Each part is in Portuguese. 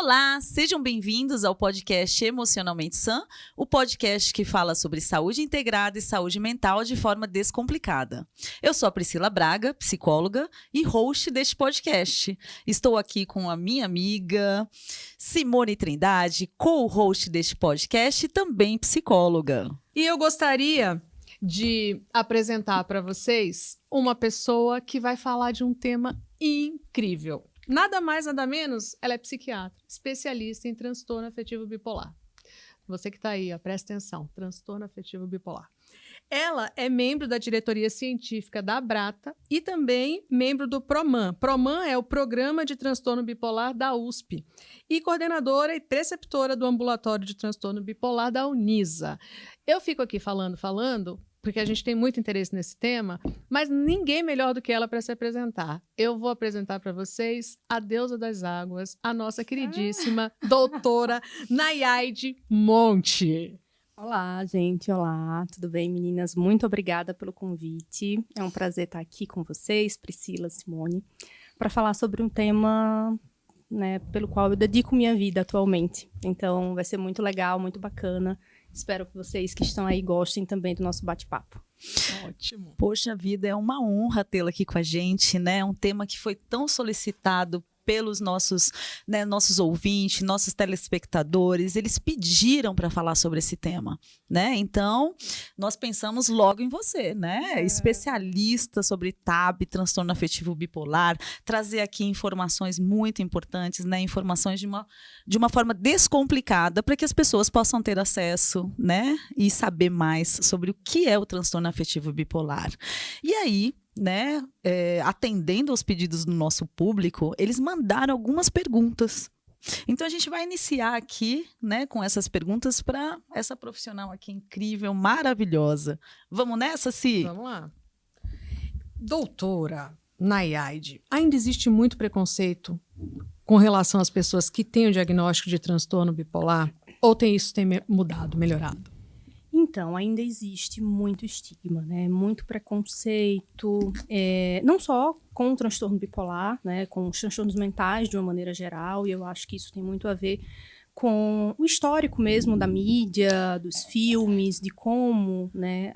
Olá, sejam bem-vindos ao podcast Emocionalmente Sã, o podcast que fala sobre saúde integrada e saúde mental de forma descomplicada. Eu sou a Priscila Braga, psicóloga e host deste podcast. Estou aqui com a minha amiga Simone Trindade, co-host deste podcast e também psicóloga. E eu gostaria de apresentar para vocês uma pessoa que vai falar de um tema incrível. Nada mais, nada menos, ela é psiquiatra, especialista em transtorno afetivo bipolar. Você que está aí, ó, presta atenção, transtorno afetivo bipolar. Ela é membro da diretoria científica da Abrata e também membro do PROMAN. PROMAN é o Programa de Transtorno Bipolar da USP e coordenadora e preceptora do Ambulatório de Transtorno Bipolar da Unisa. Eu fico aqui falando, porque a gente tem muito interesse nesse tema, mas ninguém melhor do que ela para se apresentar. Eu vou apresentar para vocês a deusa das águas, a nossa queridíssima doutora Nayaide Monte. Olá, gente. Olá. Tudo bem, meninas? Muito obrigada pelo convite. É um prazer estar aqui com vocês, Priscila, Simone, para falar sobre um tema, né, pelo qual eu dedico minha vida atualmente. Então, vai ser muito legal, muito bacana. Espero que vocês que estão aí gostem também do nosso bate-papo. Ótimo. Poxa vida, é uma honra tê-la aqui com a gente, né? Um tema que foi tão solicitado pelos nossos ouvintes, nossos telespectadores. Eles pediram para falar sobre esse tema, né? Então, nós pensamos logo em você, né? Especialista sobre TAB, transtorno afetivo bipolar, trazer aqui informações muito importantes, né? Informações de uma forma descomplicada para que as pessoas possam ter acesso, né? E saber mais sobre o que é o transtorno afetivo bipolar. E aí, né, atendendo aos pedidos do nosso público, eles mandaram algumas perguntas. Então a gente vai iniciar aqui, né, com essas perguntas para essa profissional aqui incrível, maravilhosa. Vamos nessa, Si? Vamos lá. Doutora Nayaide, ainda existe muito preconceito com relação às pessoas que têm o diagnóstico de transtorno bipolar? Ou tem mudado, melhorado? Então, ainda existe muito estigma, né? Muito preconceito, não só com o transtorno bipolar, né? Com os transtornos mentais de uma maneira geral, e eu acho que isso tem muito a ver com o histórico mesmo da mídia, dos filmes, de como, né,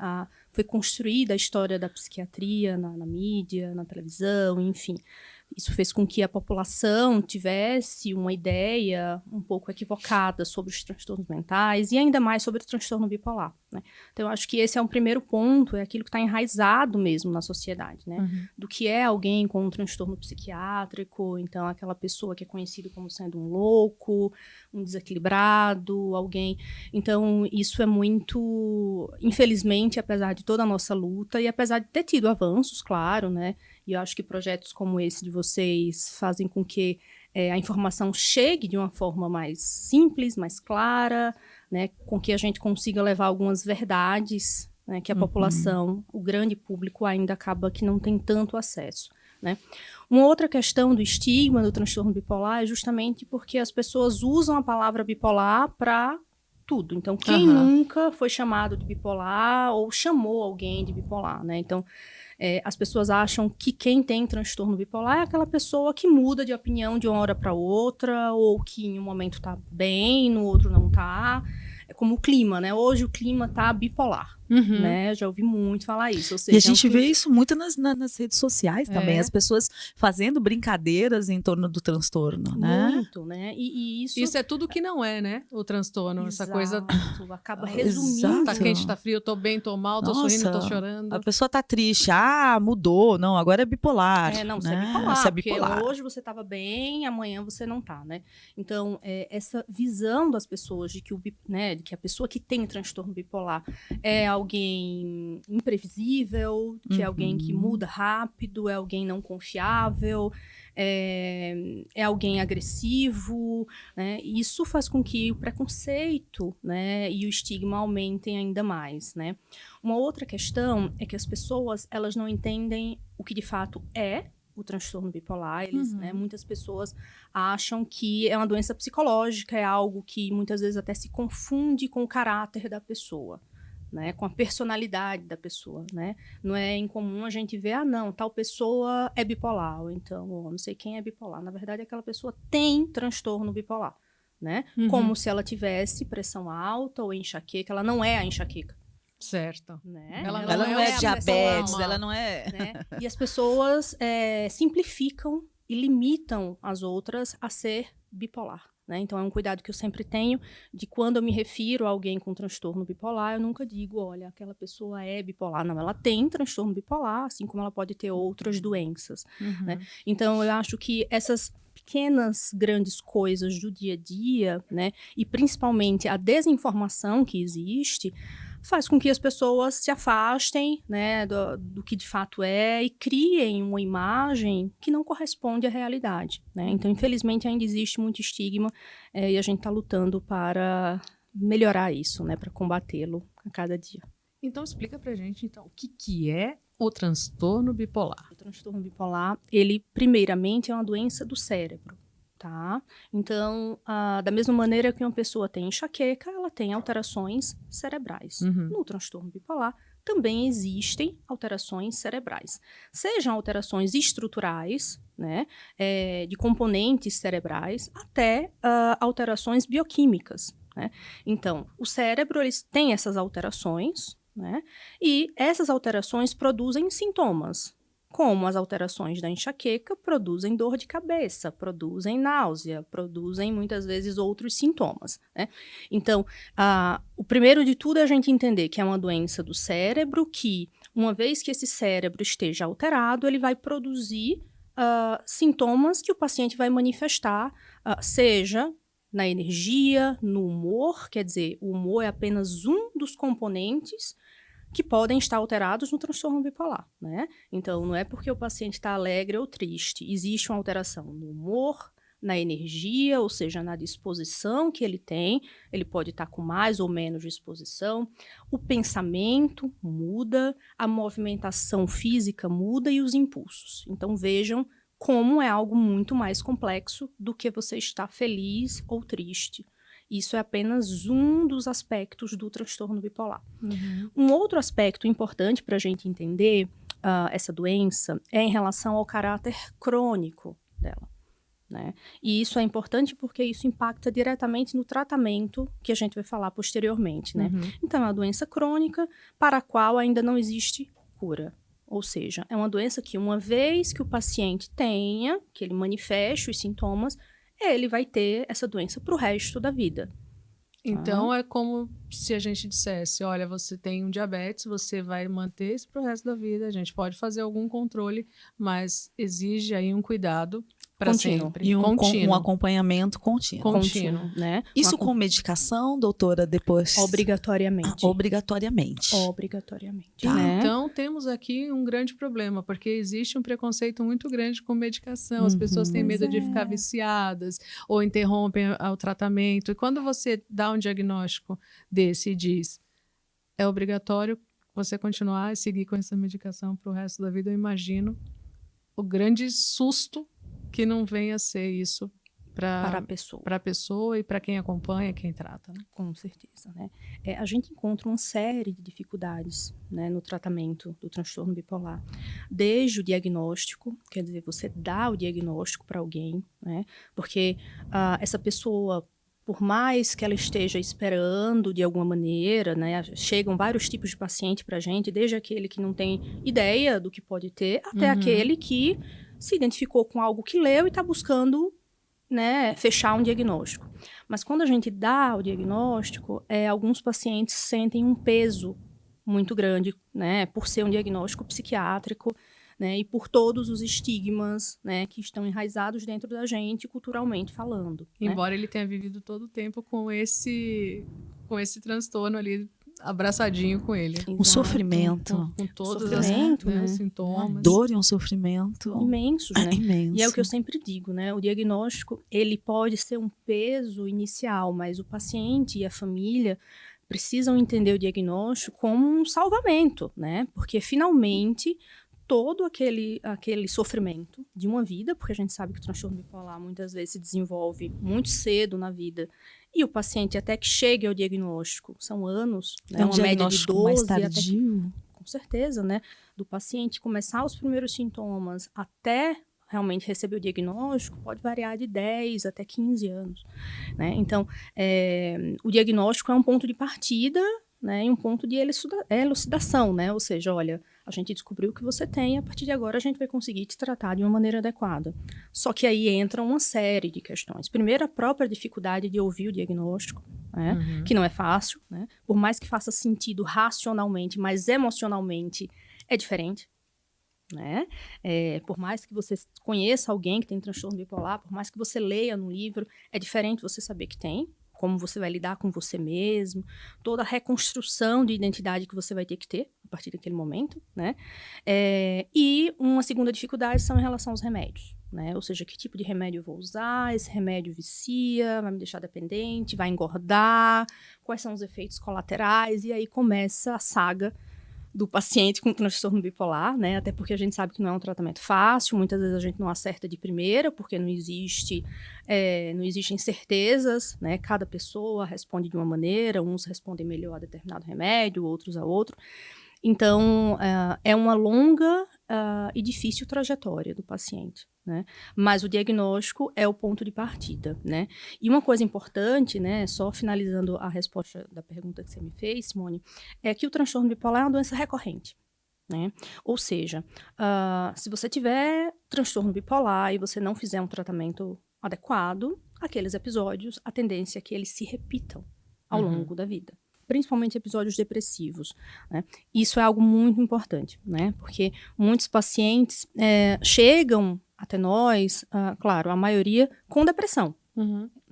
foi construída a história da psiquiatria na mídia, na televisão, enfim. Isso fez com que a população tivesse uma ideia um pouco equivocada sobre os transtornos mentais e ainda mais sobre o transtorno bipolar, né? Então, eu acho que esse é um primeiro ponto, é aquilo que está enraizado mesmo na sociedade, né? Uhum. Do que é alguém com um transtorno psiquiátrico, então aquela pessoa que é conhecida como sendo um louco, um desequilibrado, alguém... Então, isso é muito... Infelizmente, apesar de toda a nossa luta e apesar de ter tido avanços, claro, né? E eu acho que projetos como esse de vocês fazem com que a informação chegue de uma forma mais simples, mais clara, né, com que a gente consiga levar algumas verdades, né, que a população, o grande público ainda acaba que não tem tanto acesso, né. Uma outra questão do estigma do transtorno bipolar é justamente porque as pessoas usam a palavra bipolar para tudo. Então, quem nunca foi chamado de bipolar ou chamou alguém de bipolar, né? Então, as pessoas acham que quem tem transtorno bipolar é aquela pessoa que muda de opinião de uma hora para outra, ou que em um momento está bem, no outro não está. É como o clima, né? Hoje o clima está bipolar, né? Já ouvi muito falar isso. Ou seja, E a gente vê isso muito nas redes sociais também, as pessoas fazendo brincadeiras em torno do transtorno, né? Muito, né? E isso é tudo que não é, né? O transtorno, Exato, essa coisa... acaba resumindo. Tá quente, tá frio, tô bem, tô mal, tô sorrindo, tô chorando. A pessoa tá triste, mudou, não, agora é bipolar. Não, né? você é bipolar, Você é bipolar. porque hoje você tava bem, amanhã você não tá, né? Então, essa visão das pessoas de que, de que a pessoa que tem transtorno bipolar é alguém imprevisível, que é alguém que muda rápido, é alguém não confiável, é alguém agressivo, né? E isso faz com que o preconceito, né, e o estigma aumentem ainda mais, né? Uma outra questão é que as pessoas, elas não entendem o que de fato é o transtorno bipolar. Né, muitas pessoas acham que é uma doença psicológica, é algo que muitas vezes até se confunde com o caráter da pessoa. né, com a personalidade da pessoa, né? Não é incomum a gente ver, não, tal pessoa é bipolar, ou então, não sei quem é bipolar. Na verdade, aquela pessoa tem transtorno bipolar, né? Como se ela tivesse pressão alta ou enxaqueca. Ela não é a enxaqueca. Certo. Né? Ela não é diabetes, ela não é... Né? E as pessoas simplificam e limitam as outras a ser bipolar. Né? Então, é um cuidado que eu sempre tenho de quando eu me refiro a alguém com transtorno bipolar, eu nunca digo, olha, aquela pessoa é bipolar. Não, ela tem transtorno bipolar, assim como ela pode ter outras doenças. Né? Então, eu acho que essas pequenas, grandes coisas do dia a dia, né? E principalmente a desinformação que existe, faz com que as pessoas se afastem, né, do que de fato é e criem uma imagem que não corresponde à realidade, né? Então, infelizmente, ainda existe muito estigma e a gente está lutando para melhorar isso, né, para combatê-lo a cada dia. Então, explica pra gente, então, o que é o transtorno bipolar? O transtorno bipolar, ele, primeiramente, é uma doença do cérebro. Tá? Então, da mesma maneira que uma pessoa tem enxaqueca, ela tem alterações cerebrais. No transtorno bipolar, também existem alterações cerebrais. Sejam alterações estruturais, né, de componentes cerebrais, até alterações bioquímicas. Né? Então, o cérebro eles tem essas alterações, né, e essas alterações produzem sintomas. Como as alterações da enxaqueca produzem dor de cabeça, produzem náusea, produzem muitas vezes outros sintomas. Né? Então, o primeiro de tudo é a gente entender que é uma doença do cérebro, que uma vez que esse cérebro esteja alterado, ele vai produzir sintomas que o paciente vai manifestar, seja na energia, no humor, quer dizer, o humor é apenas um dos componentes que podem estar alterados no transtorno bipolar, né? Então, não é porque o paciente está alegre ou triste. Existe uma alteração no humor, na energia, ou seja, na disposição que ele tem. Ele pode estar com mais ou menos disposição. O pensamento muda, a movimentação física muda e os impulsos. Então, vejam como é algo muito mais complexo do que você estar feliz ou triste. Isso é apenas um dos aspectos do transtorno bipolar. Um outro aspecto importante para a gente entender essa doença é em relação ao caráter crônico dela. Né? E isso é importante porque isso impacta diretamente no tratamento que a gente vai falar posteriormente. Né? Então, é uma doença crônica para a qual ainda não existe cura. Ou seja, é uma doença que uma vez que o paciente tenha, que ele manifeste os sintomas, ele vai ter essa doença para o resto da vida. Então, é como se a gente dissesse, olha, você tem um diabetes, você vai manter isso para o resto da vida, a gente pode fazer algum controle, mas exige aí um cuidado para sempre. E um acompanhamento contínuo. Né? Isso com medicação, doutora, depois? Obrigatoriamente. Obrigatoriamente. Obrigatoriamente. Tá. Né? Então, temos aqui um grande problema, porque existe um preconceito muito grande com medicação. As pessoas têm medo de ficar viciadas ou interrompem o tratamento. E quando você dá um diagnóstico desse e diz, é obrigatório você continuar e seguir com essa medicação para o resto da vida, eu imagino o grande susto que não venha a ser isso para a pessoa e para quem acompanha, quem trata. Né? Com certeza. Né? A gente encontra uma série de dificuldades, né, no tratamento do transtorno bipolar. Desde o diagnóstico, quer dizer, você dá o diagnóstico para alguém, né, porque essa pessoa, por mais que ela esteja esperando de alguma maneira, né, chegam vários tipos de paciente para a gente, desde aquele que não tem ideia do que pode ter, até aquele que se identificou com algo que leu e está buscando, né, fechar um diagnóstico. Mas quando a gente dá o diagnóstico, alguns pacientes sentem um peso muito grande, né, por ser um diagnóstico psiquiátrico, né, e por todos os estigmas, né, que estão enraizados dentro da gente, culturalmente falando. Embora ele tenha vivido todo o tempo com esse transtorno ali, abraçadinho com ele. Um sofrimento. Com todos os né? sintomas. Uma dor e um sofrimento. Imensos, né? Imenso. E é o que eu sempre digo, né? O diagnóstico, ele pode ser um peso inicial, mas o paciente e a família precisam entender o diagnóstico como um salvamento, né? Porque, finalmente, todo aquele sofrimento de uma vida, porque a gente sabe que o transtorno bipolar muitas vezes se desenvolve muito cedo na vida, e o paciente até que chegue ao diagnóstico, são anos, né, uma média de 12 mais até tardio. com certeza, né, do paciente começar os primeiros sintomas até realmente receber o diagnóstico, pode variar de 10 até 15 anos, né? Então, o diagnóstico é um ponto de partida, né, e um ponto de elucidação, né? Ou seja, olha, a gente descobriu o que você tem, a partir de agora a gente vai conseguir te tratar de uma maneira adequada. Só que aí entra uma série de questões. Primeiro, a própria dificuldade de ouvir o diagnóstico, né, que não é fácil, né? Por mais que faça sentido racionalmente, mas emocionalmente é diferente. Né? Por mais que você conheça alguém que tem transtorno bipolar, por mais que você leia no livro, é diferente você saber que tem, como você vai lidar com você mesmo, toda a reconstrução de identidade que você vai ter que ter a partir daquele momento, né? E uma segunda dificuldade são em relação aos remédios, né? Ou seja, que tipo de remédio eu vou usar, esse remédio vicia, vai me deixar dependente, vai engordar, quais são os efeitos colaterais, e aí começa a saga do paciente com transtorno bipolar, né? Até porque a gente sabe que não é um tratamento fácil, muitas vezes a gente não acerta de primeira, porque não existem certezas, né? Cada pessoa responde de uma maneira, uns respondem melhor a determinado remédio, outros a outro. Então, é uma longa e difícil trajetória do paciente, né? Mas o diagnóstico é o ponto de partida, né? E uma coisa importante, né, só finalizando a resposta da pergunta que você me fez, Simone, é que o transtorno bipolar é uma doença recorrente, né? Ou seja, se você tiver transtorno bipolar e você não fizer um tratamento adequado, aqueles episódios, a tendência é que eles se repitam ao longo da vida. Principalmente episódios depressivos, né? Isso é algo muito importante, né? Porque muitos pacientes chegam até nós, claro, a maioria com depressão,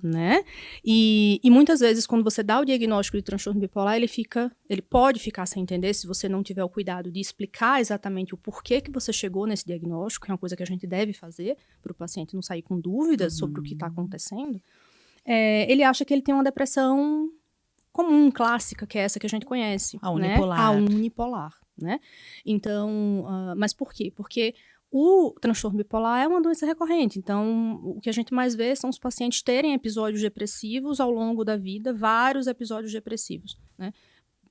né? E muitas vezes, quando você dá o diagnóstico de transtorno bipolar, ele pode ficar sem entender se você não tiver o cuidado de explicar exatamente o porquê que você chegou nesse diagnóstico, que é uma coisa que a gente deve fazer para o paciente não sair com dúvidas sobre o que está acontecendo. Ele acha que ele tem uma depressão comum, clássica, que é essa que a gente conhece. A unipolar. Né? A unipolar, né? Então, mas por quê? Porque o transtorno bipolar é uma doença recorrente. Então, o que a gente mais vê são os pacientes terem episódios depressivos ao longo da vida, vários episódios depressivos, né?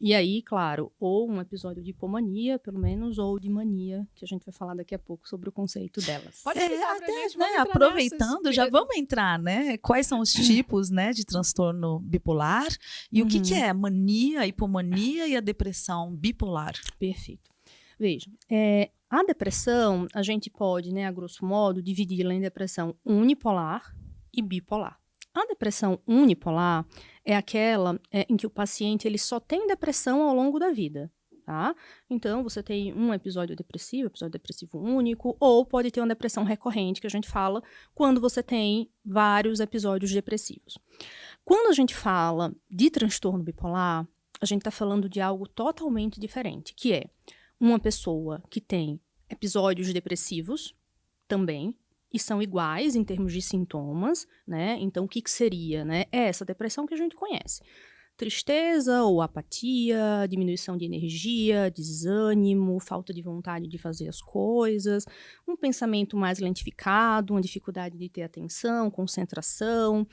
E aí, claro, ou um episódio de hipomania, pelo menos, ou de mania, que a gente vai falar daqui a pouco sobre o conceito delas. Pode explicar pra gente, vamos entrar aproveitando, nessas. já vamos entrar, né? Quais são os tipos, né, de transtorno bipolar e o que é a mania, a hipomania e a depressão bipolar? Perfeito. Veja, a depressão, a gente pode, né, a grosso modo, dividi-la em depressão unipolar e bipolar. A depressão unipolar é aquela em que o paciente ele só tem depressão ao longo da vida, tá? Então, você tem um episódio depressivo único, ou pode ter uma depressão recorrente, que a gente fala quando você tem vários episódios depressivos. Quando a gente fala de transtorno bipolar, a gente está falando de algo totalmente diferente, que é uma pessoa que tem episódios depressivos também, e são iguais em termos de sintomas, né? Então, o que seria, né? É essa depressão que a gente conhece. Tristeza ou apatia, diminuição de energia, desânimo, falta de vontade de fazer as coisas, um pensamento mais lentificado, uma dificuldade de ter atenção, concentração,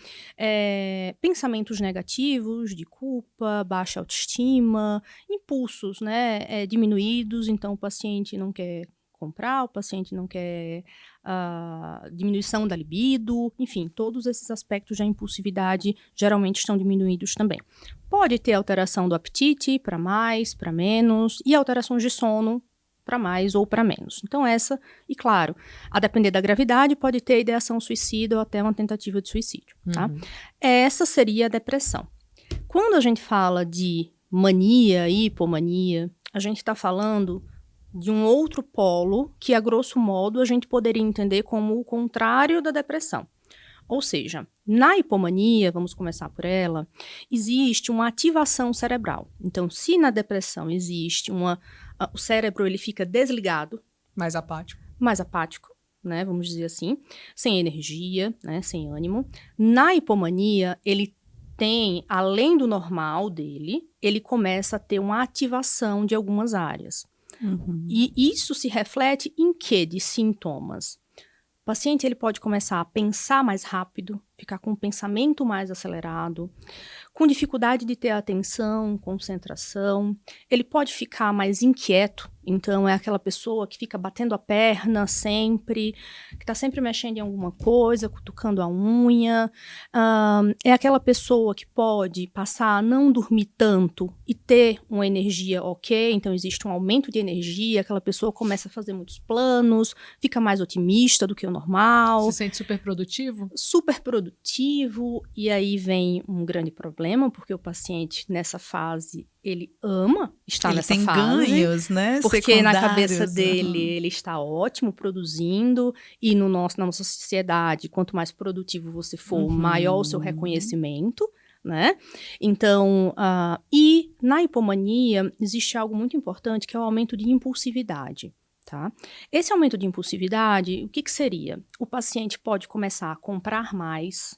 pensamentos negativos de culpa, baixa autoestima, impulsos, né, diminuídos, então o paciente não quer comprar, o paciente não quer diminuição da libido, enfim, todos esses aspectos da impulsividade geralmente estão diminuídos também. Pode ter alteração do apetite para mais, para menos, e alterações de sono para mais ou para menos. Então e claro, a depender da gravidade, pode ter ideação suicida ou até uma tentativa de suicídio, tá? Essa seria a depressão. Quando a gente fala de mania e hipomania, a gente está falando de um outro polo que, a grosso modo, a gente poderia entender como o contrário da depressão. Ou seja, na hipomania, vamos começar por ela, existe uma ativação cerebral. Então, se na depressão existe o cérebro ele fica desligado, Mais apático. né, vamos dizer assim, sem energia, né, sem ânimo. Na hipomania, ele tem, além do normal dele, ele começa a ter uma ativação de algumas áreas. E isso se reflete em quê? De sintomas. O paciente ele pode começar a pensar mais rápido, ficar com um pensamento mais acelerado, com dificuldade de ter atenção, concentração. Ele pode ficar mais inquieto, então é aquela pessoa que fica batendo a perna sempre, que está sempre mexendo em alguma coisa, cutucando a unha. É aquela pessoa que pode passar a não dormir tanto e ter uma energia ok, então existe um aumento de energia, aquela pessoa começa a fazer muitos planos, fica mais otimista do que o normal. Se sente super produtivo? Super produtivo, e aí vem um grande problema, porque o paciente nessa fase, ele ama estar nessa fase. Ele tem ganhos, né? Porque na cabeça dele, ele está ótimo produzindo, e na nossa sociedade, quanto mais produtivo você for, maior o seu reconhecimento, né? Então, e na hipomania, existe algo muito importante, que é o aumento de impulsividade. Tá? Esse aumento de impulsividade, o que seria? O paciente pode começar a comprar mais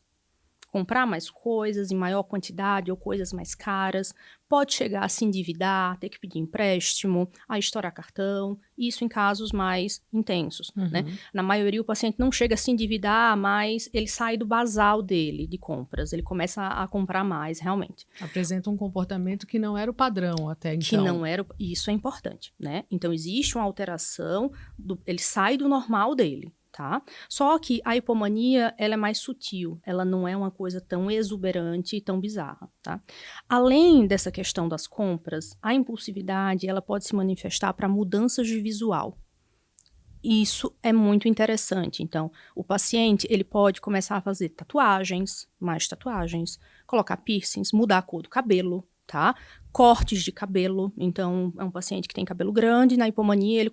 coisas em maior quantidade ou coisas mais caras, pode chegar a se endividar, ter que pedir empréstimo, a estourar cartão, isso em casos mais intensos, né? Na maioria o paciente não chega a se endividar, mas ele sai do basal dele de compras, ele começa a comprar mais realmente. Apresenta um comportamento que não era o padrão até então. Que não era, isso é importante, né? Então existe uma alteração, ele sai do normal dele. Tá? Só que a hipomania, ela é mais sutil, ela não é uma coisa tão exuberante e tão bizarra, tá? Além dessa questão das compras, a impulsividade, ela pode se manifestar para mudanças de visual. Isso é muito interessante. Então, o paciente, ele pode começar a fazer tatuagens, mais tatuagens, colocar piercings, mudar a cor do cabelo, tá? Cortes de cabelo, então é um paciente que tem cabelo grande, na hipomania ele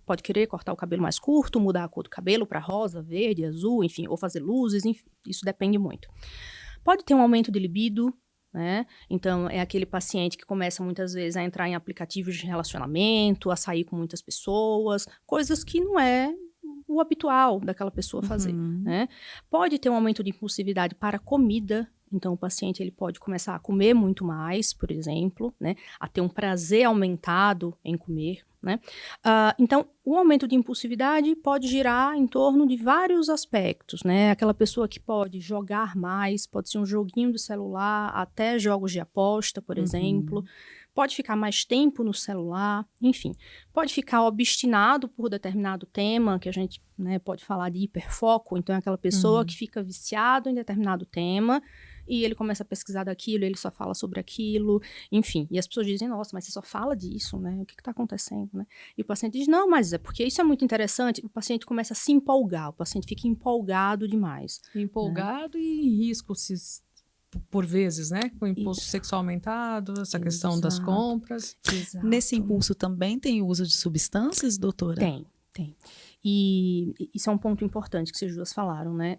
pode querer cortar o cabelo mais curto, mudar a cor do cabelo para rosa, verde, azul, enfim, ou fazer luzes, enfim, isso depende muito. Pode ter um aumento de libido, né? Então é aquele paciente que começa muitas vezes a entrar em aplicativos de relacionamento, a sair com muitas pessoas, coisas que não é o habitual daquela pessoa fazer, né? Pode ter um aumento de impulsividade para comida. Então, o paciente ele pode começar a comer muito mais, por exemplo, né? A ter um prazer aumentado em comer, né? Então, o aumento de impulsividade pode girar em torno de vários aspectos, né? Aquela pessoa que pode jogar mais, pode ser um joguinho do celular, até jogos de aposta, por exemplo. Pode ficar mais tempo no celular, enfim. Pode ficar obstinado por determinado tema, que a gente, né, pode falar de hiperfoco. Então, é aquela pessoa que fica viciado em determinado tema, e ele começa a pesquisar daquilo, ele só fala sobre aquilo, enfim. E as pessoas dizem, nossa, mas você só fala disso, né? O que está acontecendo, né? E o paciente diz, não, mas é porque isso é muito interessante. O paciente começa a se empolgar, o paciente fica empolgado demais. Empolgado, né? E em risco, por vezes, né? Com o impulso sexual aumentado, essa questão das compras. Exato. Nesse impulso também tem o uso de substâncias, doutora? Tem. E isso é um ponto importante que vocês duas falaram, né?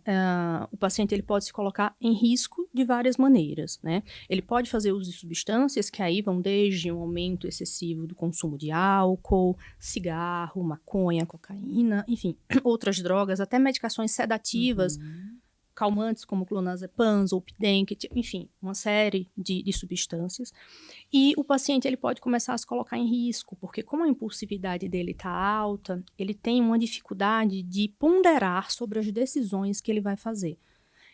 O paciente ele pode se colocar em risco de várias maneiras, né? Ele pode fazer uso de substâncias que aí vão desde um aumento excessivo do consumo de álcool, cigarro, maconha, cocaína, enfim, outras drogas, até medicações sedativas, calmantes como clonazepam, zolpidem, enfim, uma série de substâncias. E o paciente ele pode começar a se colocar em risco, porque como a impulsividade dele está alta, ele tem uma dificuldade de ponderar sobre as decisões que ele vai fazer.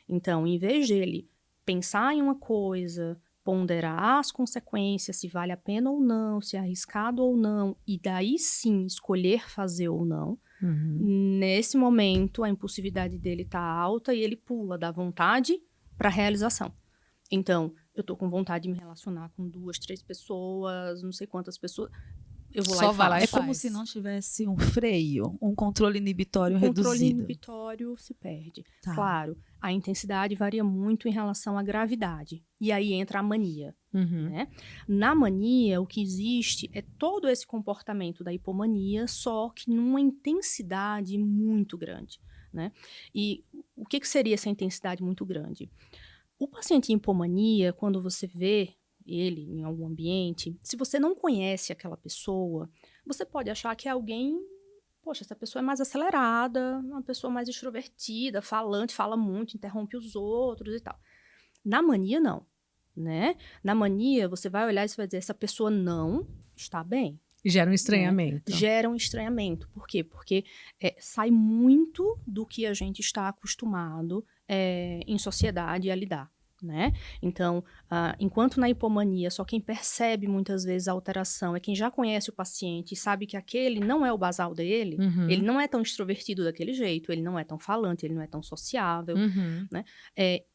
Então, em vez de ele pensar em uma coisa, ponderar as consequências, se vale a pena ou não, se é arriscado ou não, e daí sim escolher fazer ou não, nesse momento a impulsividade dele está alta e ele pula da vontade para a realização. Então, eu tô com vontade de me relacionar com 2, 3 pessoas, não sei quantas pessoas, eu vou lá e faço. É como se não tivesse um freio, um controle inibitório reduzido. O controle inibitório se perde. Tá. Claro, a intensidade varia muito em relação à gravidade. E aí entra a mania. Né? Na mania, o que existe é todo esse comportamento da hipomania, só que numa intensidade muito grande. Né? E o que seria essa intensidade muito grande? O paciente em hipomania, quando você vê ele em algum ambiente, se você não conhece aquela pessoa, você pode achar que é alguém, poxa, essa pessoa é mais acelerada, uma pessoa mais extrovertida, falante, fala muito, interrompe os outros e tal. Na mania, não, né? Na mania, você vai olhar e você vai dizer, essa pessoa não está bem. E gera um estranhamento. Gera um estranhamento. Por quê? Porque sai muito do que a gente está acostumado em sociedade a lidar, né? Então, enquanto na hipomania, só quem percebe muitas vezes a alteração é quem já conhece o paciente e sabe que aquele não é o basal dele, ele não é tão extrovertido daquele jeito, ele não é tão falante, ele não é tão sociável, né?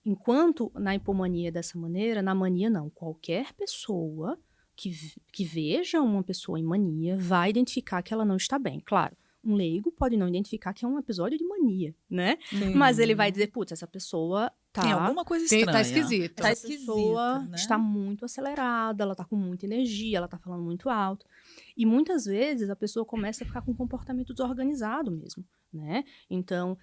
Enquanto na hipomania é dessa maneira, na mania não. Qualquer pessoa que veja uma pessoa em mania vai identificar que ela não está bem. Claro, um leigo pode não identificar que é um episódio de mania, né? Sim. Mas ele vai dizer, putz, essa pessoa Tem alguma coisa estranha. Tá esquisito. Essa pessoa né? está muito acelerada, ela está com muita energia, ela está falando muito alto. E muitas vezes a pessoa começa a ficar com um comportamento desorganizado mesmo, né? Então,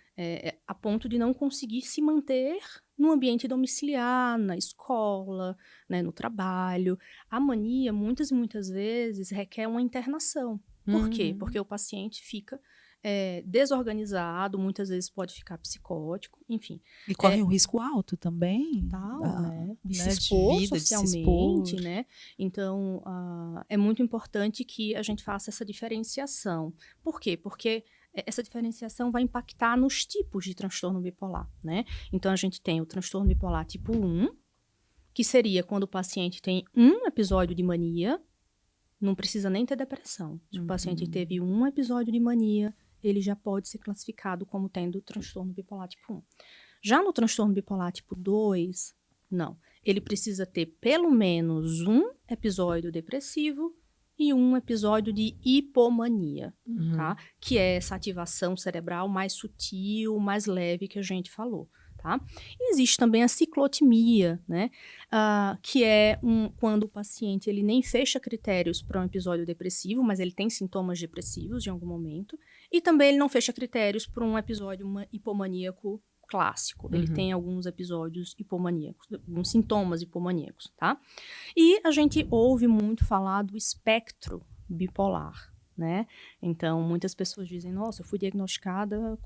a ponto de não conseguir se manter no ambiente domiciliar, na escola, né, no trabalho. A mania, muitas e muitas vezes, requer uma internação. Por quê? Porque o paciente fica desorganizado, muitas vezes pode ficar psicótico, enfim. E corre um risco alto também. De se né, expor de se socialmente, expor. né? Então, é muito importante que a gente faça essa diferenciação. Por quê? Porque essa diferenciação vai impactar nos tipos de transtorno bipolar, né? Então, a gente tem o transtorno bipolar tipo 1, que seria quando o paciente tem um episódio de mania, não precisa nem ter depressão. Se o paciente teve um episódio de mania, ele já pode ser classificado como tendo transtorno bipolar tipo 1. Já no transtorno bipolar tipo 2, não. Ele precisa ter pelo menos um episódio depressivo e um episódio de hipomania, tá? Que é essa ativação cerebral mais sutil, mais leve que a gente falou. Tá? Existe também a ciclotimia, né? Que é quando o paciente ele nem fecha critérios para um episódio depressivo, mas ele tem sintomas depressivos em algum momento, e também ele não fecha critérios para um episódio hipomaníaco clássico. Ele tem alguns episódios hipomaníacos, alguns sintomas hipomaníacos, tá? E a gente ouve muito falar do espectro bipolar, né? Então, muitas pessoas dizem, nossa, eu fui diagnosticada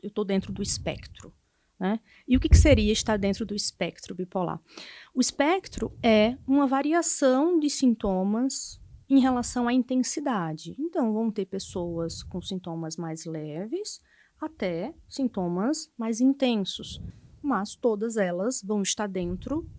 eu tô dentro do espectro. Né? E o que seria estar dentro do espectro bipolar? O espectro é uma variação de sintomas em relação à intensidade. Então, vão ter pessoas com sintomas mais leves até sintomas mais intensos, mas todas elas vão estar dentro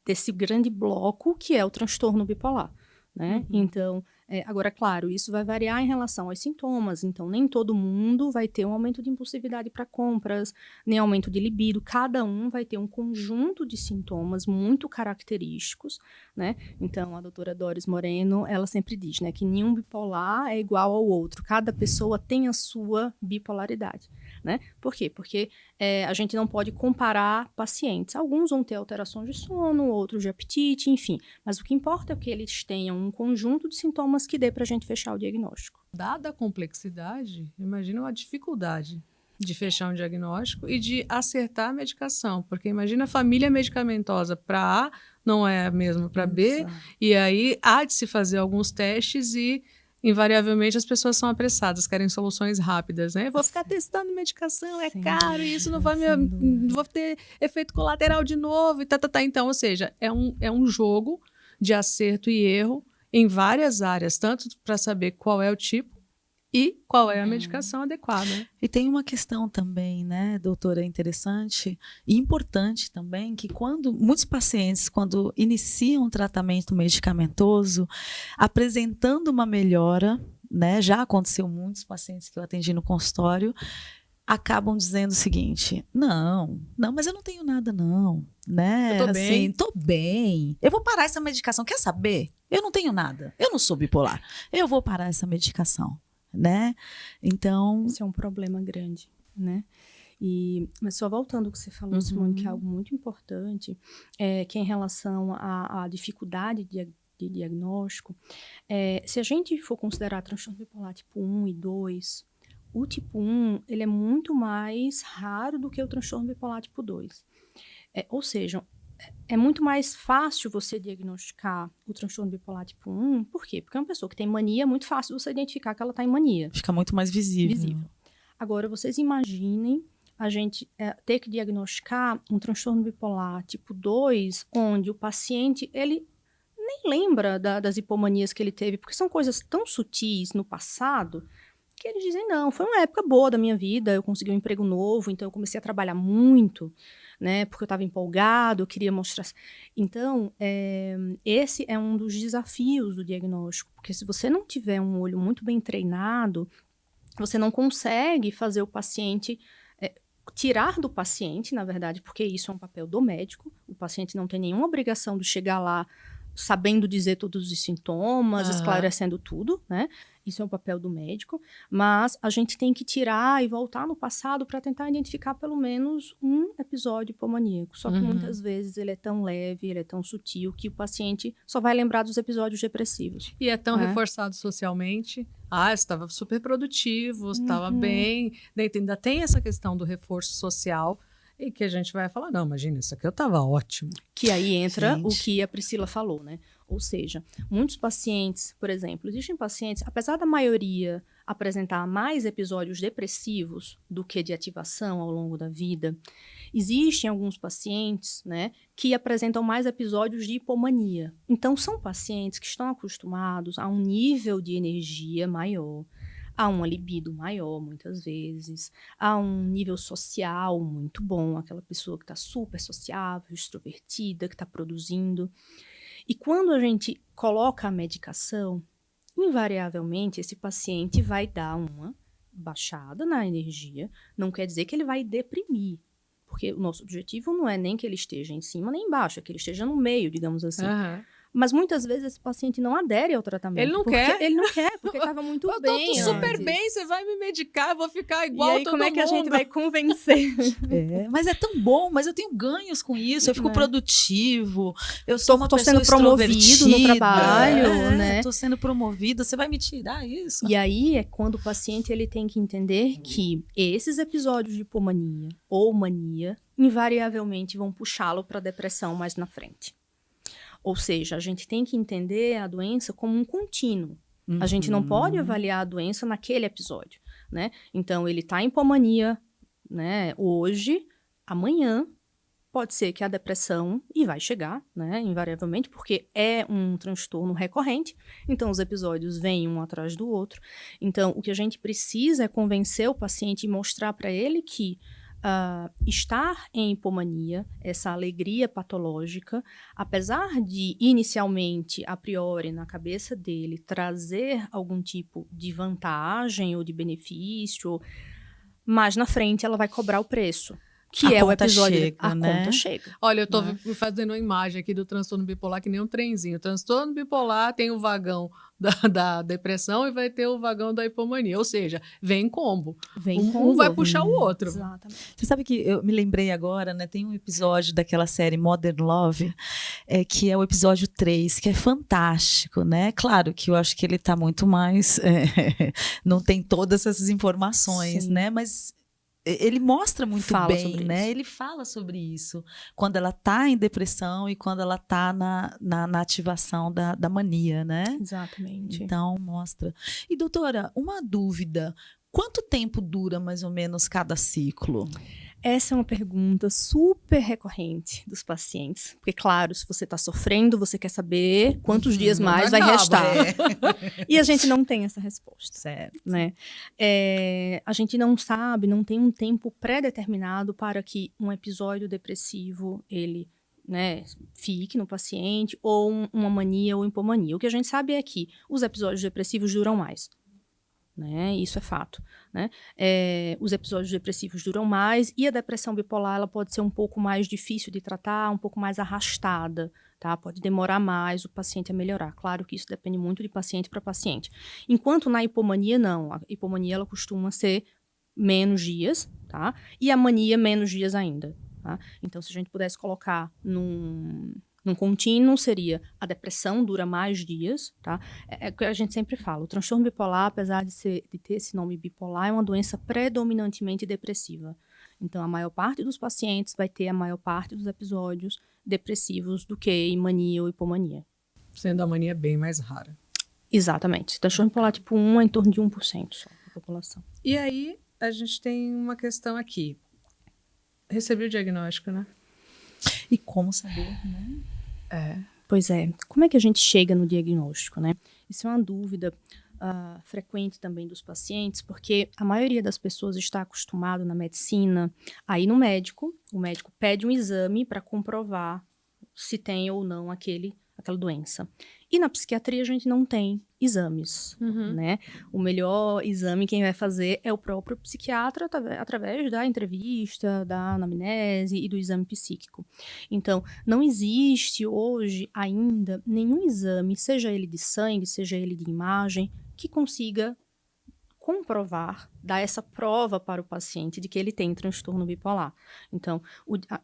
desse grande bloco que é o transtorno bipolar, né? Então, agora, claro, isso vai variar em relação aos sintomas, então nem todo mundo vai ter um aumento de impulsividade para compras, nem aumento de libido, cada um vai ter um conjunto de sintomas muito característicos, né? Então, a doutora Doris Moreno, ela sempre diz, né, que nenhum bipolar é igual ao outro, cada pessoa tem a sua bipolaridade, né? Por quê? Porque a gente não pode comparar pacientes, alguns vão ter alterações de sono, outros de apetite, enfim, mas o que importa é que eles tenham um conjunto de sintomas que dê para a gente fechar o diagnóstico. Dada a complexidade, imagina a dificuldade de fechar um diagnóstico e de acertar a medicação, porque imagina a família medicamentosa para A não é a mesma para B, Exato. e aí há de se fazer alguns testes e invariavelmente as pessoas são apressadas, querem soluções rápidas, né? Eu vou ficar testando medicação, é Sem caro, e isso não vai dúvida. não vou ter efeito colateral de novo, e tá. Então, ou seja, é um jogo de acerto e erro em várias áreas, tanto para saber qual é o tipo e qual é a medicação adequada. E tem uma questão também, né, doutora, interessante e importante também, que muitos pacientes, quando iniciam um tratamento medicamentoso, apresentando uma melhora, né, já aconteceu muitos pacientes que eu atendi no consultório, acabam dizendo o seguinte, não, mas eu não tenho nada não, né? Eu tô bem. Assim, tô bem. Eu vou parar essa medicação, quer saber? Eu não tenho nada, eu não sou bipolar. Eu vou parar essa medicação, né? Então... Isso é um problema grande, né? Mas só voltando ao que você falou, Simone, que é algo muito importante, que é em relação à dificuldade de diagnóstico, se a gente for considerar transtorno bipolar tipo 1 e 2, o tipo 1, ele é muito mais raro do que o transtorno bipolar tipo 2. Ou seja, é muito mais fácil você diagnosticar o transtorno bipolar tipo 1. Por quê? Porque uma pessoa que tem mania, é muito fácil você identificar que ela está em mania. Fica muito mais visível. Agora, vocês imaginem a gente ter que diagnosticar um transtorno bipolar tipo 2, onde o paciente, ele nem lembra das hipomanias que ele teve, porque são coisas tão sutis no passado que eles dizem, não, foi uma época boa da minha vida, eu consegui um emprego novo, então eu comecei a trabalhar muito, né, porque eu estava empolgado, eu queria mostrar. Então, esse é um dos desafios do diagnóstico, porque se você não tiver um olho muito bem treinado, você não consegue fazer o paciente, tirar do paciente, na verdade, porque isso é um papel do médico, o paciente não tem nenhuma obrigação de chegar lá sabendo dizer todos os sintomas, esclarecendo tudo, né? Isso é o papel do médico, mas a gente tem que tirar e voltar no passado para tentar identificar pelo menos um episódio hipomaníaco. Só que muitas vezes ele é tão leve, ele é tão sutil que o paciente só vai lembrar dos episódios depressivos. E é tão reforçado socialmente. Você estava super produtivo, você estava bem. Ainda tem essa questão do reforço social. E que a gente vai falar, não, imagina, isso aqui eu estava ótimo. Que aí entra o que a Priscila falou, né? Ou seja, muitos pacientes, por exemplo, existem pacientes, apesar da maioria apresentar mais episódios depressivos do que de ativação ao longo da vida, existem alguns pacientes, né, que apresentam mais episódios de hipomania. Então, são pacientes que estão acostumados a um nível de energia maior, a uma libido maior, muitas vezes, a um nível social muito bom, aquela pessoa que está super sociável, extrovertida, que está produzindo. E quando a gente coloca a medicação, invariavelmente esse paciente vai dar uma baixada na energia, não quer dizer que ele vai deprimir, porque o nosso objetivo não é nem que ele esteja em cima nem embaixo, é que ele esteja no meio, digamos assim. Mas muitas vezes esse paciente não adere ao tratamento. Ele não quer? Ele não quer, porque estava muito bem. Eu tô super bem, você vai me medicar, eu vou ficar igual todo mundo. E aí, como é que a gente vai convencer? Mas é tão bom, mas eu tenho ganhos com isso, eu fico produtivo, eu sou uma pessoa sendo promovido no trabalho, né? Tô sendo promovido, você vai me tirar isso? E aí é quando o paciente ele tem que entender que esses episódios de hipomania ou mania invariavelmente vão puxá-lo para depressão mais na frente. Ou seja, a gente tem que entender a doença como um contínuo. A gente não pode avaliar a doença naquele episódio, né? Então, ele está em hipomania, né, hoje, amanhã, pode ser que a depressão, e vai chegar, né, invariavelmente, porque é um transtorno recorrente, então os episódios vêm um atrás do outro. Então, o que a gente precisa é convencer o paciente e mostrar para ele que estar em hipomania, essa alegria patológica, apesar de inicialmente, a priori, na cabeça dele, trazer algum tipo de vantagem ou de benefício, mas na frente ela vai cobrar o preço. Que é o episódio. A conta chega. Olha, eu tô fazendo uma imagem aqui do transtorno bipolar que nem um trenzinho. O transtorno bipolar tem o vagão da depressão e vai ter o vagão da hipomania. Ou seja, vem combo. Um vai puxar o outro. Exatamente. Você sabe que eu me lembrei agora, né? Tem um episódio daquela série Modern Love, que é o episódio 3, que é fantástico, né? Claro que eu acho que ele tá muito mais... não tem todas essas informações, né? Mas... ele mostra muito bem, né? Ele fala sobre isso. Quando ela está em depressão e quando ela está na ativação da mania, né? Exatamente. Então, mostra. E, doutora, uma dúvida. Quanto tempo dura, mais ou menos, cada ciclo? Essa é uma pergunta super recorrente dos pacientes. Porque, claro, se você está sofrendo, você quer saber quantos dias mais vai restar. E a gente não tem essa resposta. Certo. Né? A gente não sabe, não tem um tempo pré-determinado para que um episódio depressivo, ele, né, fique no paciente, ou uma mania ou hipomania. O que a gente sabe é que os episódios depressivos duram mais. Né? Isso é fato, né? Os episódios depressivos duram mais e a depressão bipolar ela pode ser um pouco mais difícil de tratar, um pouco mais arrastada, tá? Pode demorar mais o paciente a melhorar. Claro que isso depende muito de paciente para paciente. Enquanto na hipomania, não. A hipomania ela costuma ser menos dias, tá? E a mania menos dias ainda, tá? Então, se a gente pudesse colocar num contínuo, seria a depressão dura mais dias, tá? É o que a gente sempre fala, o transtorno bipolar, apesar de ter esse nome bipolar, é uma doença predominantemente depressiva. Então, a maior parte dos pacientes vai ter a maior parte dos episódios depressivos do que em mania ou hipomania. Sendo a mania bem mais rara. Exatamente. Transtorno bipolar tipo 1 é em torno de 1% só da população. E aí, a gente tem uma questão aqui. Recebi o diagnóstico, né? E como saber, né? Pois é. Como é que a gente chega no diagnóstico, né? Isso é uma dúvida frequente também dos pacientes, porque a maioria das pessoas está acostumado na medicina a ir no médico, o médico pede um exame para comprovar se tem ou não aquela doença. E na psiquiatria a gente não tem exames, né? O melhor exame quem vai fazer é o próprio psiquiatra através da entrevista, da anamnese e do exame psíquico. Então, não existe hoje ainda nenhum exame, seja ele de sangue, seja ele de imagem, que consiga comprovar, dar essa prova para o paciente de que ele tem transtorno bipolar. Então,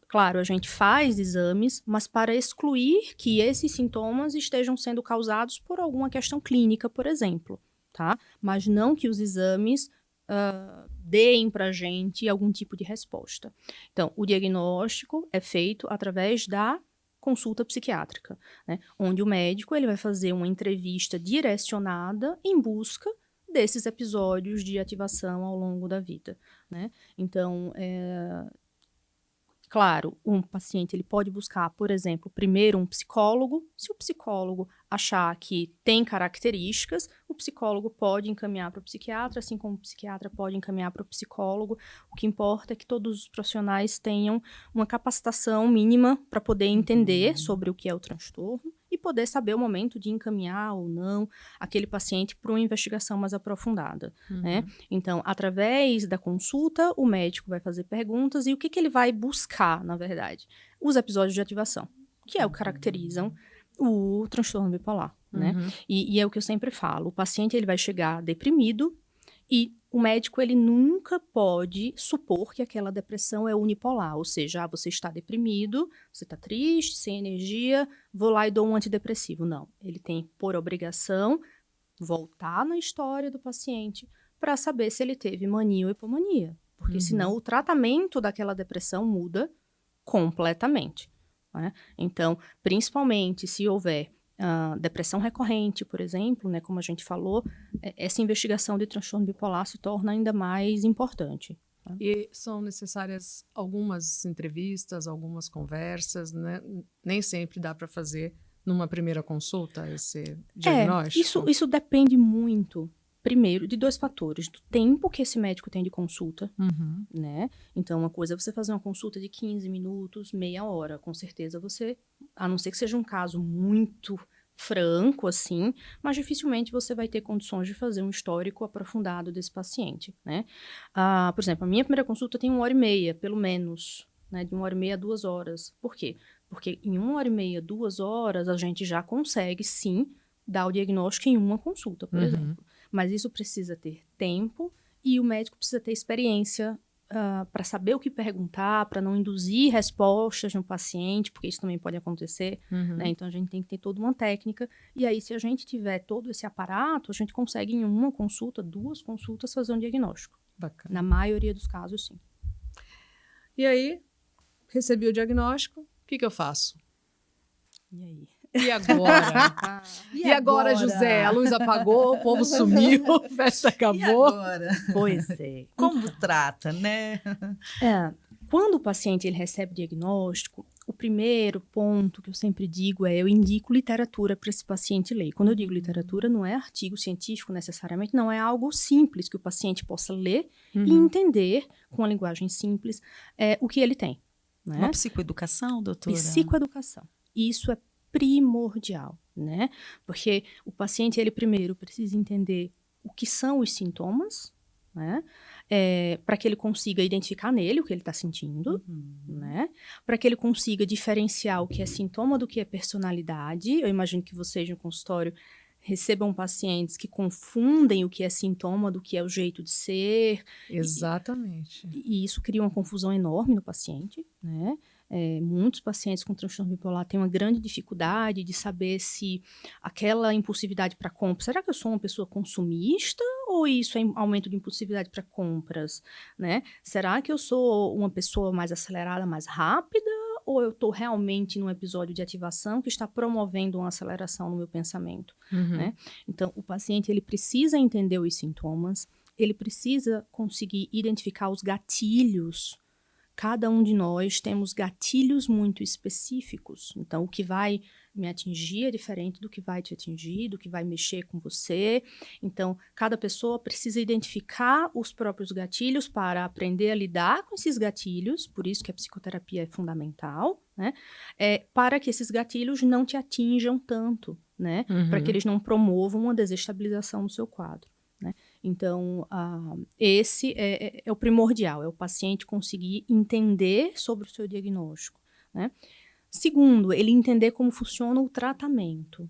claro, a gente faz exames, mas para excluir que esses sintomas estejam sendo causados por alguma questão clínica, por exemplo, tá? Mas não que os exames deem para a gente algum tipo de resposta. Então, o diagnóstico é feito através da consulta psiquiátrica, né? Onde o médico ele vai fazer uma entrevista direcionada em busca desses episódios de ativação ao longo da vida, né? Então, claro, um paciente ele pode buscar, por exemplo, primeiro um psicólogo. Se o psicólogo achar que tem características, o psicólogo pode encaminhar para o psiquiatra, assim como o psiquiatra pode encaminhar para o psicólogo. O que importa é que todos os profissionais tenham uma capacitação mínima para poder entender sobre o que é o transtorno e poder saber o momento de encaminhar ou não aquele paciente para uma investigação mais aprofundada, né? Então, através da consulta, o médico vai fazer perguntas e o que ele vai buscar, na verdade? Os episódios de ativação, que é o que caracterizam o transtorno bipolar, né? E é o que eu sempre falo, o paciente ele vai chegar deprimido e o médico ele nunca pode supor que aquela depressão é unipolar, ou seja, você está deprimido, você está triste, sem energia, vou lá e dou um antidepressivo. Não, ele tem por obrigação voltar na história do paciente para saber se ele teve mania ou hipomania, porque senão o tratamento daquela depressão muda completamente, né? Então, principalmente se houver depressão recorrente, por exemplo, né, como a gente falou, essa investigação de transtorno bipolar se torna ainda mais importante. Tá? E são necessárias algumas entrevistas, algumas conversas, né? Nem sempre dá para fazer numa primeira consulta esse diagnóstico? Isso depende muito, primeiro, de dois fatores. Do tempo que esse médico tem de consulta, né? Então, uma coisa é você fazer uma consulta de 15 minutos, meia hora. Com certeza você, a não ser que seja um caso muito franco, assim, mas dificilmente você vai ter condições de fazer um histórico aprofundado desse paciente, né? Por exemplo, a minha primeira consulta tem 1h30, pelo menos, né? De 1h30 a 2 horas. Por quê? Porque em 1h30, 2 horas, a gente já consegue, sim, dar o diagnóstico em uma consulta, por exemplo. Mas isso precisa ter tempo e o médico precisa ter experiência para saber o que perguntar, para não induzir respostas no paciente, porque isso também pode acontecer, né? Então, a gente tem que ter toda uma técnica. E aí, se a gente tiver todo esse aparato, a gente consegue em uma consulta, 2 consultas, fazer um diagnóstico. Bacana. Na maioria dos casos, sim. E aí, recebi o diagnóstico, o que eu faço? E aí? E agora? E agora, José? A luz apagou, o povo sumiu, a festa acabou. E agora? Pois é. Como trata, né? Quando o paciente ele recebe diagnóstico, o primeiro ponto que eu sempre digo eu indico literatura para esse paciente ler. Quando eu digo literatura, não é artigo científico necessariamente, não é algo simples que o paciente possa ler e entender, com a linguagem simples, o que ele tem. Né? Uma psicoeducação, doutora? Psicoeducação. Isso é primordial, né? Porque o paciente, ele primeiro precisa entender o que são os sintomas, né? Para que ele consiga identificar nele o que ele está sentindo, né? Para que ele consiga diferenciar o que é sintoma do que é personalidade. Eu imagino que vocês no consultório recebam pacientes que confundem o que é sintoma do que é o jeito de ser. Exatamente. E isso cria uma confusão enorme no paciente, né? Muitos pacientes com transtorno bipolar têm uma grande dificuldade de saber se aquela impulsividade para compra, será que eu sou uma pessoa consumista ou isso é aumento de impulsividade para compras, né? Será que eu sou uma pessoa mais acelerada, mais rápida, ou eu estou realmente num episódio de ativação que está promovendo uma aceleração no meu pensamento, né? Então, o paciente ele precisa entender os sintomas, ele precisa conseguir identificar os gatilhos. Cada um de nós temos gatilhos muito específicos. Então, o que vai me atingir é diferente do que vai te atingir, do que vai mexer com você. Então, cada pessoa precisa identificar os próprios gatilhos para aprender a lidar com esses gatilhos, por isso que a psicoterapia é fundamental, né? Para que esses gatilhos não te atinjam tanto, né? Para que eles não promovam uma desestabilização no seu quadro, né? Então, esse é o primordial, é o paciente conseguir entender sobre o seu diagnóstico, né? Segundo, ele entender como funciona o tratamento,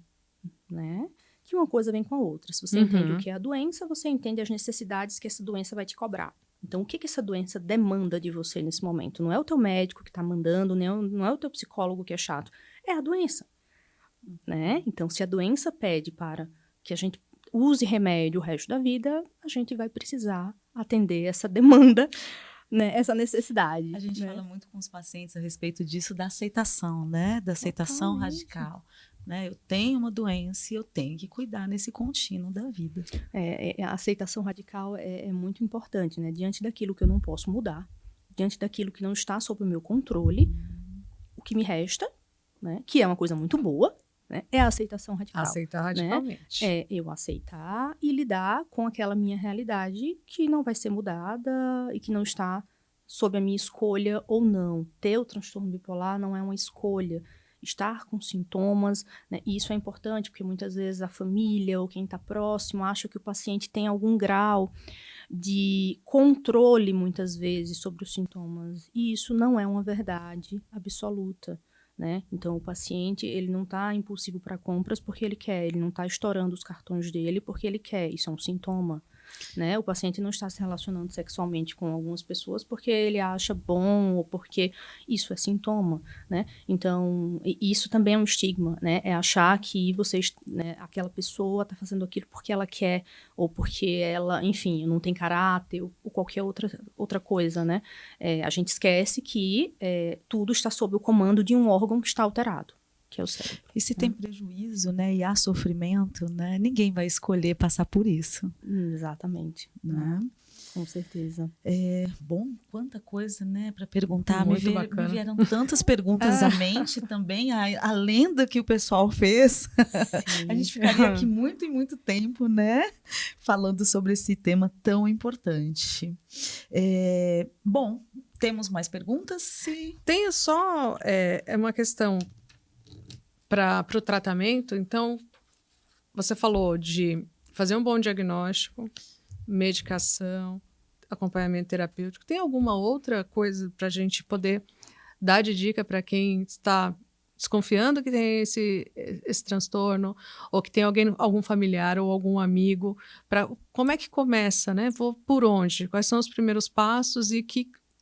né? Que uma coisa vem com a outra. Se você entende o que é a doença, você entende as necessidades que essa doença vai te cobrar. Então, o que essa doença demanda de você nesse momento? Não é o teu médico que está mandando, não é o teu psicólogo que é chato, é a doença, né? Então, se a doença pede para que a gente use remédio o resto da vida, a gente vai precisar atender essa demanda, né, essa necessidade. A gente fala muito com os pacientes a respeito disso, da aceitação, né? Da aceitação radical. Né? Eu tenho uma doença e eu tenho que cuidar nesse contínuo da vida. A aceitação radical é muito importante, né? Diante daquilo que eu não posso mudar, diante daquilo que não está sob o meu controle, o que me resta, né, que é uma coisa muito boa, né, é a aceitação radical. Aceitar radicalmente. Né? É eu aceitar e lidar com aquela minha realidade que não vai ser mudada e que não está sob a minha escolha ou não. Ter o transtorno bipolar não é uma escolha. Estar com sintomas, né, e isso é importante porque muitas vezes a família ou quem está próximo acha que o paciente tem algum grau de controle, muitas vezes, sobre os sintomas. E isso não é uma verdade absoluta. Né? Então, o paciente, ele não está impulsivo para compras porque ele quer, ele não está estourando os cartões dele porque ele quer, isso é um sintoma. Né? O paciente não está se relacionando sexualmente com algumas pessoas porque ele acha bom ou porque isso é sintoma, né? Então, isso também é um estigma, né? É achar que vocês, né, aquela pessoa está fazendo aquilo porque ela quer ou porque ela, enfim, não tem caráter ou qualquer outra coisa, né? A gente esquece que tudo está sob o comando de um órgão que está alterado, que é o cérebro. E se tem prejuízo, né, e há sofrimento, né, ninguém vai escolher passar por isso. Exatamente. Né? Com certeza. Bom, quanta coisa, né, para perguntar. Muito me bacana. vieram tantas perguntas à mente também, a lenda que o pessoal fez. A gente ficaria aqui muito e muito tempo, né, falando sobre esse tema tão importante. Bom, temos mais perguntas? Sim. Tem só uma questão para o tratamento. Então, você falou de fazer um bom diagnóstico, medicação, acompanhamento terapêutico. Tem alguma outra coisa para a gente poder dar de dica para quem está desconfiando que tem esse transtorno, ou que tem algum familiar ou algum amigo? Como é que começa, né? Por onde? Quais são os primeiros passos e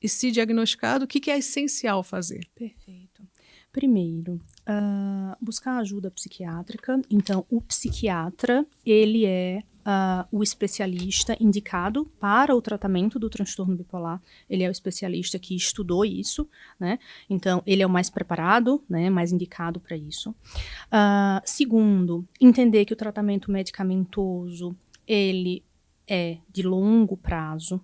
se diagnosticado, o que é essencial fazer? Perfeito. Primeiro, buscar ajuda psiquiátrica. Então, o psiquiatra, ele é o especialista indicado para o tratamento do transtorno bipolar. Ele é o especialista que estudou isso, né? Então, ele é o mais preparado, né? Mais indicado para isso. Segundo, entender que o tratamento medicamentoso, ele é de longo prazo,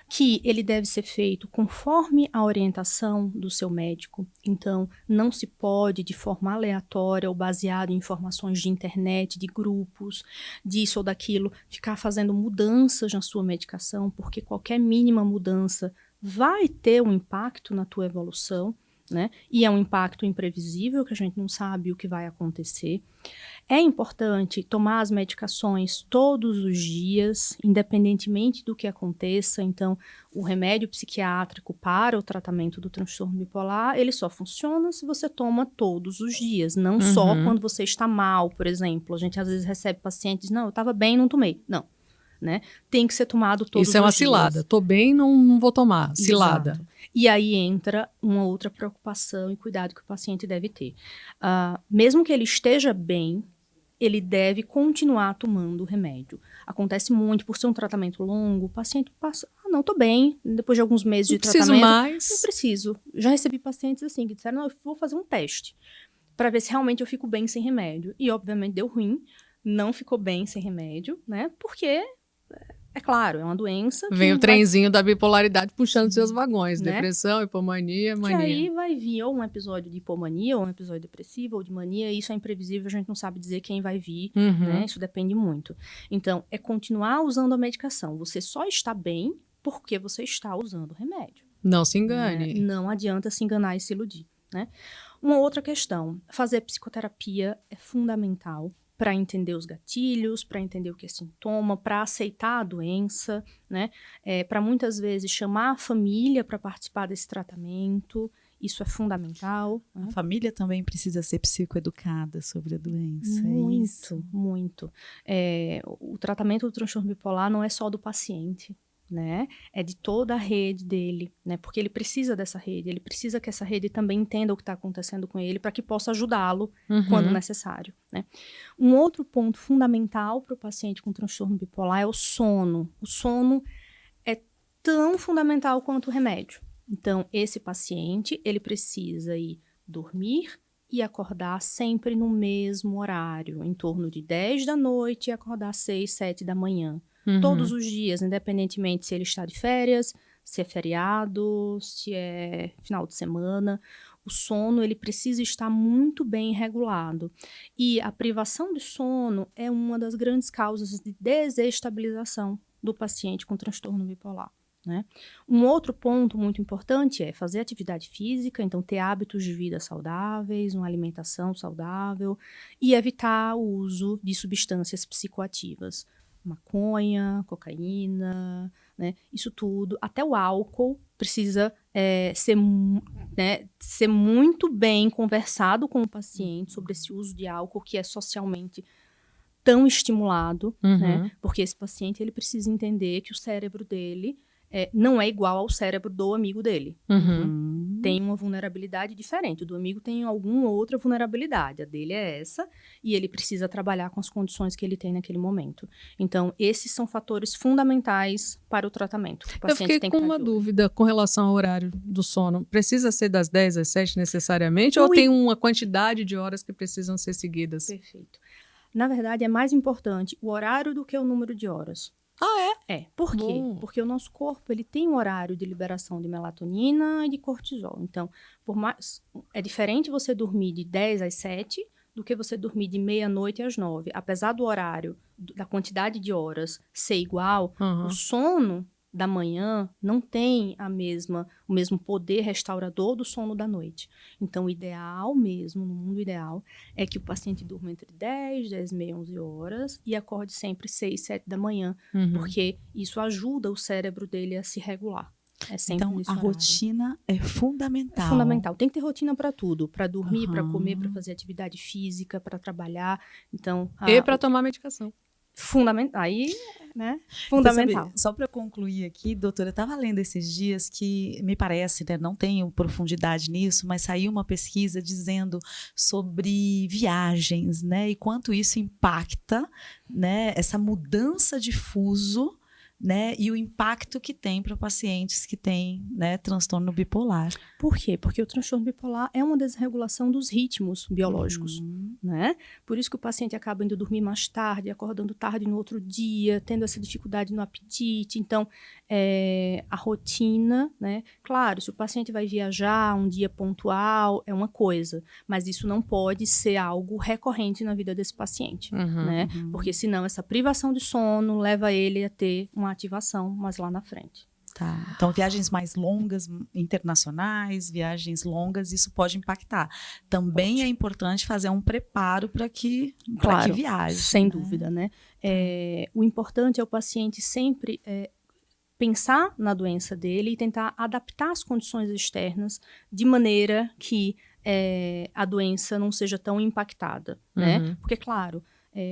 que ele deve ser feito conforme a orientação do seu médico. Então, não se pode, de forma aleatória ou baseada em informações de internet, de grupos, disso ou daquilo, ficar fazendo mudanças na sua medicação, porque qualquer mínima mudança vai ter um impacto na tua evolução, né? E é um impacto imprevisível, que a gente não sabe o que vai acontecer. É importante tomar as medicações todos os dias, independentemente do que aconteça. Então, o remédio psiquiátrico para o tratamento do transtorno bipolar, ele só funciona se você toma todos os dias, não só quando você está mal, por exemplo. A gente às vezes recebe pacientes, não, eu estava bem, não tomei. Não, né? Tem que ser tomado todos os dias. Isso é uma cilada. Tô bem, não vou tomar. Cilada. Exato. E aí entra uma outra preocupação e cuidado que o paciente deve ter. Mesmo que ele esteja bem, ele deve continuar tomando o remédio. Acontece muito, por ser um tratamento longo, o paciente passa, não, tô bem, depois de alguns meses de tratamento. Não preciso. Já recebi pacientes assim, que disseram, não, eu vou fazer um teste, para ver se realmente eu fico bem sem remédio. E, obviamente, deu ruim, não ficou bem sem remédio, né, porque É claro, é uma doença. Vem o vai... trenzinho da bipolaridade puxando seus vagões. Né? Depressão, hipomania, mania. Que aí vai vir ou um episódio de hipomania, ou um episódio depressivo, ou de mania. Isso é imprevisível, a gente não sabe dizer quem vai vir, né? Isso depende muito. Então, é continuar usando a medicação. Você só está bem porque você está usando o remédio. Não se engane. Não adianta se enganar e se iludir, né? Uma outra questão, fazer psicoterapia é fundamental para entender os gatilhos, para entender o que é sintoma, para aceitar a doença, né? Para muitas vezes chamar a família para participar desse tratamento, isso é fundamental. A família também precisa ser psicoeducada sobre a doença. Muito, muito. O tratamento do transtorno bipolar não é só do paciente, né? É de toda a rede dele, né? Porque ele precisa dessa rede, ele precisa que essa rede também entenda o que está acontecendo com ele para que possa ajudá-lo quando necessário, né? Um outro ponto fundamental para o paciente com transtorno bipolar é o sono. O sono é tão fundamental quanto o remédio. Então, esse paciente, ele precisa ir dormir e acordar sempre no mesmo horário, em torno de 10 da noite e acordar 6, 7 da manhã. Todos os dias, independentemente se ele está de férias, se é feriado, se é final de semana, o sono ele precisa estar muito bem regulado. E a privação de sono é uma das grandes causas de desestabilização do paciente com transtorno bipolar, né? Um outro ponto muito importante é fazer atividade física, então ter hábitos de vida saudáveis, uma alimentação saudável e evitar o uso de substâncias psicoativas. Maconha, cocaína, né? Isso tudo, até o álcool precisa ser muito bem conversado com o paciente sobre esse uso de álcool que é socialmente tão estimulado, né? Porque esse paciente ele precisa entender que o cérebro dele não é igual ao cérebro do amigo dele. Tem uma vulnerabilidade diferente. O do amigo tem alguma outra vulnerabilidade. A dele é essa. E ele precisa trabalhar com as condições que ele tem naquele momento. Então, esses são fatores fundamentais para o tratamento. O paciente Eu fiquei tem com uma dúvida com relação ao horário do sono. Precisa ser das 10 às 7 necessariamente? Ou tem uma quantidade de horas que precisam ser seguidas? Perfeito. Na verdade, é mais importante o horário do que o número de horas. Por quê? Porque o nosso corpo ele tem um horário de liberação de melatonina e de cortisol. Então, é diferente você dormir de 10 às 7 do que você dormir de meia-noite às 9. Apesar do horário, da quantidade de horas ser igual, o sono da manhã não tem o mesmo poder restaurador do sono da noite. Então, o ideal mesmo, no mundo ideal, é que o paciente durma entre 10, 10 e meia, 11 horas e acorde sempre 6, 7 da manhã, porque isso ajuda o cérebro dele a se regular. Então, a rotina é fundamental. É fundamental. Tem que ter rotina para tudo. Para dormir, para comer, para fazer atividade física, para trabalhar. Então, e para tomar medicação. Fundamental. Aí, né? Fundamental. Sabe, só para concluir aqui, doutora, eu estava lendo esses dias que me parece, né, não tenho profundidade nisso, mas saiu uma pesquisa dizendo sobre viagens, né, e quanto isso impacta, né, essa mudança de fuso, né, e o impacto que tem para pacientes que têm, né, transtorno bipolar. Por quê? Porque o transtorno bipolar é uma desregulação dos ritmos biológicos, né? Por isso que o paciente acaba indo dormir mais tarde, acordando tarde no outro dia, tendo essa dificuldade no apetite. Então, a rotina, né? Claro, se o paciente vai viajar um dia pontual, é uma coisa, mas isso não pode ser algo recorrente na vida desse paciente, né? Porque senão essa privação de sono leva ele a ter uma ativação mais lá na frente. Tá. Então, viagens mais longas, internacionais, viagens longas, isso pode impactar. Também é importante fazer um preparo para que viaje. Sem dúvida, né? O importante é o paciente sempre pensar na doença dele e tentar adaptar as condições externas de maneira que a doença não seja tão impactada, né? Porque, claro,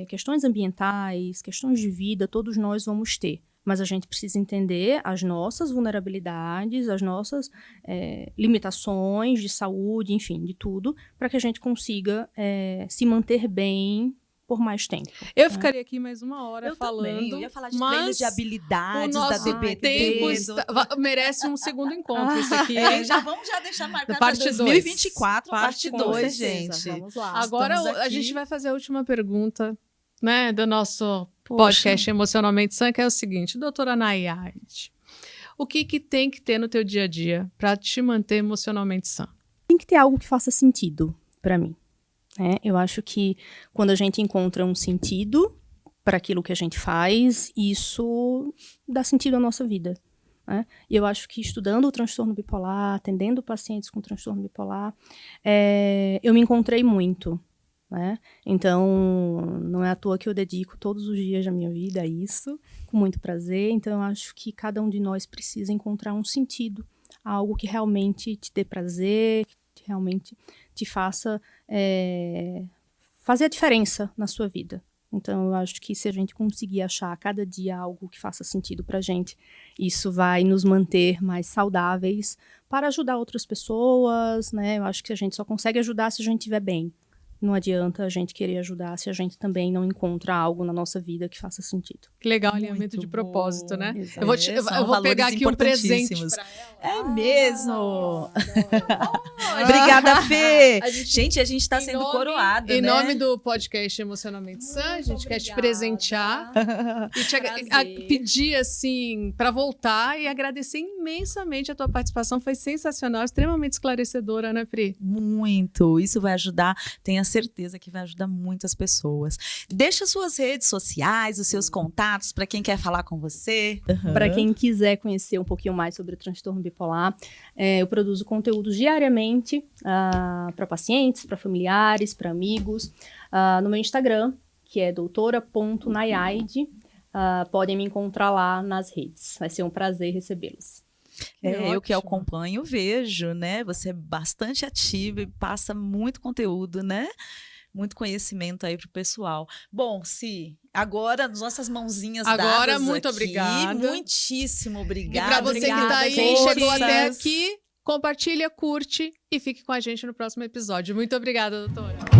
questões ambientais, questões de vida, todos nós vamos ter. Mas a gente precisa entender as nossas vulnerabilidades, as nossas limitações de saúde, enfim, de tudo, para que a gente consiga se manter bem por mais tempo. Eu ficaria aqui mais uma hora falando. Também. Eu ia falar de treinos de habilidades da DBT. Tempo merece um segundo encontro isso aqui. Vamos deixar marcado parte 2024, parte 2, gente. Vamos lá. Agora a gente vai fazer a última pergunta, né, do nosso podcast Emocionalmente Sã, que é o seguinte, doutora Nayade, o que tem que ter no teu dia a dia para te manter emocionalmente sã? Tem que ter algo que faça sentido para mim, né? Eu acho que quando a gente encontra um sentido para aquilo que a gente faz, isso dá sentido à nossa vida, né? E eu acho que estudando o transtorno bipolar, atendendo pacientes com transtorno bipolar, eu me encontrei muito, né? Então, não é à toa que eu dedico todos os dias da minha vida a isso, com muito prazer. Então, eu acho que cada um de nós precisa encontrar um sentido, algo que realmente te dê prazer, que realmente te faça fazer a diferença na sua vida. Então, eu acho que se a gente conseguir achar a cada dia algo que faça sentido pra gente, isso vai nos manter mais saudáveis para ajudar outras pessoas, né? Eu acho que a gente só consegue ajudar se a gente estiver bem. Não adianta a gente querer ajudar se a gente também não encontra algo na nossa vida que faça sentido. Que legal, alinhamento de propósito, né? Exato. Eu vou pegar aqui um presente pra ela. É mesmo! Obrigada, Fê! A gente tá sendo coroada, Em né? nome do podcast Emocionalmente Sã, a gente quer te presentear e te pedir, assim, para voltar e agradecer imensamente a tua participação. Foi sensacional, extremamente esclarecedora, né, Pri? Muito. Isso vai ajudar, tenha certeza que vai ajudar muitas pessoas. Deixa suas redes sociais, os seus contatos para quem quer falar com você. Para quem quiser conhecer um pouquinho mais sobre o transtorno bipolar, eu produzo conteúdos diariamente para pacientes, para familiares, para amigos, no meu Instagram, que é doutora.nayade. Podem me encontrar lá nas redes. Vai ser um prazer recebê-los. Eu que acompanho, vejo, né? Você é bastante ativa e passa muito conteúdo, né? Muito conhecimento aí pro pessoal. Bom, Si, agora nossas mãozinhas dadas muito aqui. obrigada. Muitíssimo obrigada. E para você que tá aí, gente. chegou até aqui, compartilha, curte e fique com a gente no próximo episódio. Muito obrigada, doutora.